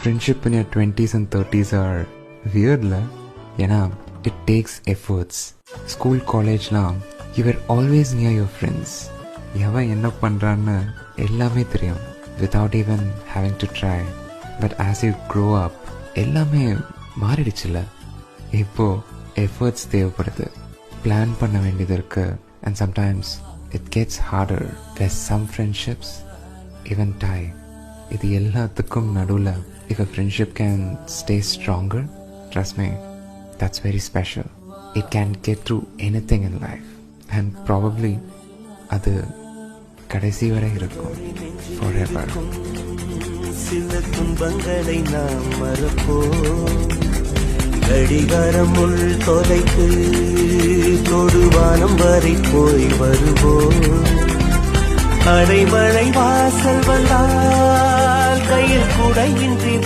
Friendship in your 20s and 30s are weirdல. ஏன்னா it takes efforts. School, collegeலாம் you were always near your friends. எவன் என்ன பண்ணுறான்னு எல்லாமே தெரியும் without even having to try. But as you grow up எல்லாமே மாறிடுச்சுல. இப்போ efforts தேவைப்படுது, plan பண்ண வேண்டியது இருக்கு. And sometimes it gets harder where some friendships even die. இது எல்லாத்துக்கும் நடுவில் if a friendship can stay stronger, trust me, that's very special. It can get through anything in life and probably அது கடைசி வரை இருக்கும் forever. சில துன்பங்களை நாம் மறப்போம், கடிகாரம் உள் தொலைத்து தொடுவானம் வரை போய் வருவோம். அடைமழை வாசல் வந்தால் கையில் குடையின்றி